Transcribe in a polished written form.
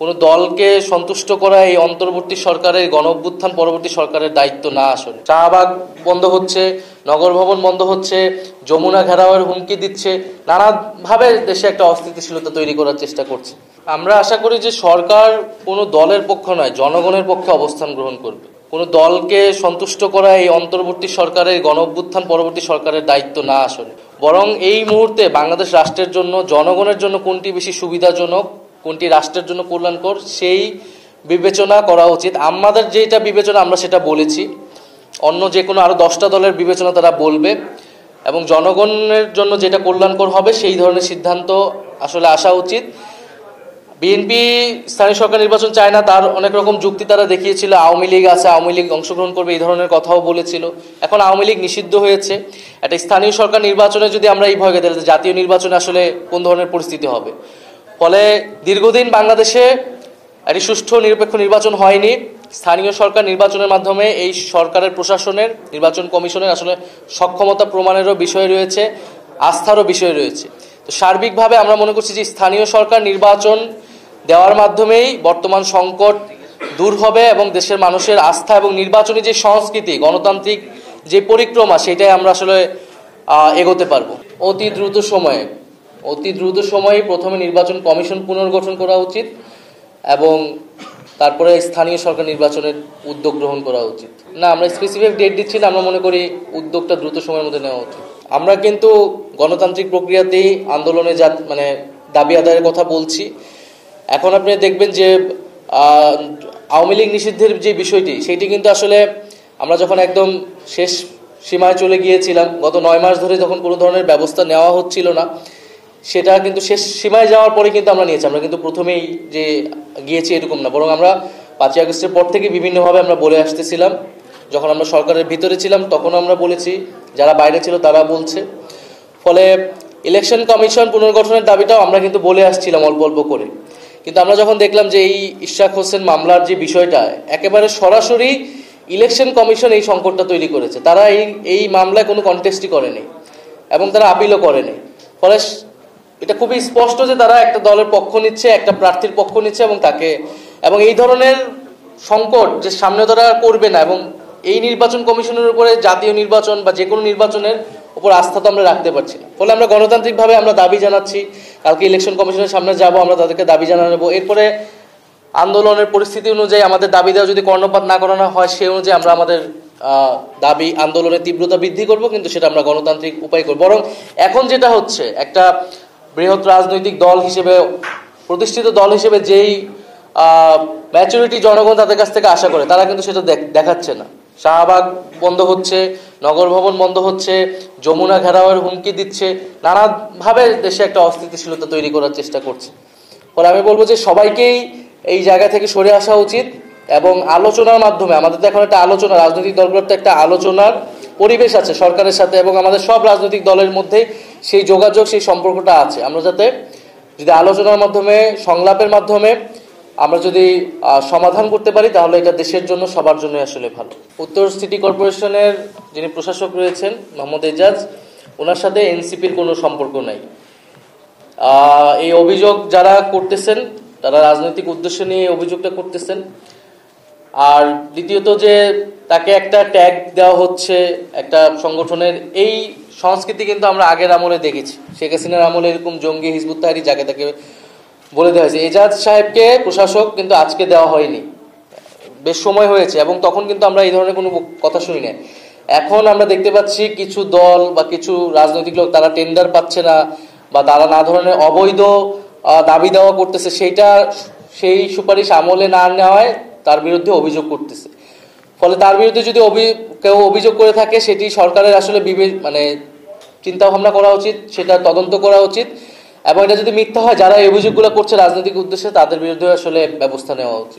কোনো দলকে সন্তুষ্ট করা এই অন্তর্বর্তী সরকারের গণঅভ্যুত্থান পরবর্তী সরকারের দায়িত্ব না। আসলে শাহবাগ বন্ধ হচ্ছে, নগর ভবন বন্ধ হচ্ছে, যমুনা ঘেরাওয়ের হুমকি দিচ্ছে, নানাভাবে দেশে একটা অস্থিতিশীলতা তৈরি করার চেষ্টা করছে। আমরা আশা করি যে সরকার কোনো দলের পক্ষ নয়, জনগণের পক্ষে অবস্থান গ্রহণ করবে। কোনো দলকে সন্তুষ্ট করা এই অন্তর্বর্তী সরকারের গণঅভ্যুত্থান পরবর্তী সরকারের দায়িত্ব না। আসলে বরং এই মুহূর্তে বাংলাদেশ রাষ্ট্রের জন্য, জনগণের জন্য কোনটি বেশি সুবিধাজনক, কোনটি রাষ্ট্রের জন্য কল্যাণকর, সেই বিবেচনা করা উচিত। আমাদের যেটা বিবেচনা আমরা সেটা বলেছি, অন্য যে কোনো আরও 10টা দলের বিবেচনা তারা বলবে, এবং জনগণের জন্য যেটা কল্যাণকর হবে সেই ধরনের সিদ্ধান্ত আসলে আসা উচিত। বিএনপি স্থানীয় সরকার নির্বাচন চায় না, তার অনেক রকম যুক্তি তারা দেখিয়েছিল। আওয়ামী লীগ আছে, আওয়ামী লীগ অংশগ্রহণ করবে, এই ধরনের কথাও বলেছিল। এখন আওয়ামী লীগ নিষিদ্ধ হয়েছে। একটা স্থানীয় সরকার নির্বাচনে যদি আমরা এই ভয় পেতে, জাতীয় নির্বাচনে আসলে কোন ধরনের পরিস্থিতি হবে। ফলে দীর্ঘদিন বাংলাদেশে একটি সুষ্ঠু নিরপেক্ষ নির্বাচন হয়নি। স্থানীয় সরকার নির্বাচনের মাধ্যমে এই সরকারের প্রশাসনের, নির্বাচন কমিশনের আসলে সক্ষমতা প্রমাণেরও বিষয় রয়েছে, আস্থারও বিষয় রয়েছে। তো সার্বিকভাবে আমরা মনে করছি যে স্থানীয় সরকার নির্বাচন দেওয়ার মাধ্যমেই বর্তমান সংকট দূর হবে এবং দেশের মানুষের আস্থা এবং নির্বাচনী যে সংস্কৃতি, গণতান্ত্রিক যে পরিক্রমা, সেটাই আমরা আসলে এগোতে পারবো। অতি দ্রুত সময়ে প্রথমে নির্বাচন কমিশন পুনর্গঠন করা উচিত এবং তারপরে স্থানীয় সরকার নির্বাচনের উদ্যোগ গ্রহণ করা উচিত। না, আমরা স্পেসিফিক ডেট দিচ্ছি না, আমরা মনে করি উদ্যোগটা দ্রুত সময়ের মধ্যে নেওয়া উচিত। আমরা কিন্তু গণতান্ত্রিক প্রক্রিয়াতেই আন্দোলনে দাবি আদায়ের কথা বলছি। এখন আপনি দেখবেন যে আওয়ামী লীগ নিষিদ্ধের যে বিষয়টি, সেইটি কিন্তু আসলে আমরা যখন একদম শেষ সীমায় চলে গিয়েছিলাম, গত 9 মাস ধরে যখন কোনো ধরনের ব্যবস্থা নেওয়া হচ্ছিল না, সেটা কিন্তু শেষ সীমায় যাওয়ার পরে কিন্তু আমরা নিয়েছি। আমরা কিন্তু প্রথমেই যে গিয়েছি এরকম না, বরং আমরা 5ই আগস্টের পর থেকে বিভিন্নভাবে আমরা বলে আসতেছিলাম। যখন আমরা সরকারের ভিতরে ছিলাম তখন আমরা বলেছি, যারা বাইরে ছিল তারা বলছে। ফলে ইলেকশন কমিশন পুনর্গঠনের দাবিটাও আমরা কিন্তু বলে আসছিলাম অল্প অল্প করে। কিন্তু আমরা যখন দেখলাম যে এই ইশরাক হোসেন মামলার যে বিষয়টা, একেবারে সরাসরি ইলেকশন কমিশন এই সংকটটা তৈরি করেছে। তারা এই মামলায় কোনো কন্টেস্টই করেনি এবং তারা আপিলও করেনি। ফলে এটা খুবই স্পষ্ট যে তারা একটা দলের পক্ষ নিচ্ছে, একটা প্রার্থীর পক্ষ নিচ্ছে এবং এই ধরনের সংকট যে সামনে তারা করবে না। এবং এই নির্বাচন কমিশনের উপরে জাতীয় নির্বাচন বা যে কোনো নির্বাচনের উপর আস্থা তো আমরা রাখতে পারছি না। ফলে আমরা গণতান্ত্রিকভাবে আমরা দাবি জানাচ্ছি, কালকে ইলেকশন কমিশনের সামনে যাব, আমরা তাদেরকে দাবি জানাবো। এরপরে আন্দোলনের পরিস্থিতি অনুযায়ী আমাদের দাবি দেওয়া যদি কর্ণপাত না করানো হয়, সেই অনুযায়ী আমরা আমাদের দাবি আন্দোলনের তীব্রতা বৃদ্ধি করব, কিন্তু সেটা আমরা গণতান্ত্রিক উপায় করব। বরং এখন যেটা হচ্ছে, একটা বৃহৎ রাজনৈতিক দল হিসেবে, প্রতিষ্ঠিত দল হিসেবে যেই ম্যাচুরিটি জনগণ তাদের কাছ থেকে আশা করে, তারা কিন্তু সেটা দেখাচ্ছে না। শাহবাগ বন্ধ হচ্ছে, নগর ভবন বন্ধ হচ্ছে, যমুনা ঘেরাওয়ের হুমকি দিচ্ছে, নানাভাবে দেশে একটা অস্থিতিশীলতা তৈরি করার চেষ্টা করছে। ফলে আমি বলবো যে সবাইকেই এই জায়গা থেকে সরে আসা উচিত এবং আলোচনার মাধ্যমে, আমাদের তো এখন একটা আলোচনা, রাজনৈতিক দলগুলোর তো একটা আলোচনার পরিবেশ আছে সরকারের সাথে, এবং আমাদের সব রাজনৈতিক দলের মধ্যে সেই যোগাযোগ, সেই সম্পর্কটা আছে। আমরা যদি আলোচনার মাধ্যমে, সংলাপের মাধ্যমে আমরা যদি সমাধান করতে পারি, তাহলে এটা দেশের জন্য, সবার জন্য আসলে ভালো। উত্তর সিটি কর্পোরেশনের যিনি প্রশাসক রয়েছেন মোহাম্মদ এজাজ, ওনার সাথে এনসিপির কোনো সম্পর্ক নাই। এই অভিযোগ যারা করতেছেন তারা রাজনৈতিক উদ্দেশ্য নিয়ে অভিযোগটা করতেছেন। আর দ্বিতীয়ত যে তাকে একটা ট্যাগ দেওয়া হচ্ছে একটা সংগঠনের, এই সংস্কৃতি কিন্তু আমরা আগের আমলে দেখেছি। শেখ হাসিনার আমলে এরকম জঙ্গি, হিজবুত তাহরির যাকে তাকে বলে দেওয়া হয়েছে। এজাজ সাহেবকে প্রশাসক কিন্তু আজকে দেওয়া হয়নি, বেশ সময় হয়েছে, এবং তখন কিন্তু আমরা এই ধরনের কোনো কথা শুনি না। এখন আমরা দেখতে পাচ্ছি কিছু দল বা কিছু রাজনৈতিক লোক, তারা টেন্ডার পাচ্ছে না বা তারা না ধরনের অবৈধ দাবি দেওয়া করতেছে, সেই সুপারিশ আমলে না নেওয়ায় তার বিরুদ্ধে অভিযোগ করতেছে। ফলে তার বিরুদ্ধে যদি কেউ অভিযোগ করে থাকে, সেটি সরকারের আসলে চিন্তা ভাবনা করা উচিত, সেটা তদন্ত করা উচিত, এবং এটা যদি মিথ্যা হয়, যারা এই অভিযোগগুলো করছে রাজনৈতিক উদ্দেশ্যে, তাদের বিরুদ্ধে আসলে ব্যবস্থা নেওয়া উচিত।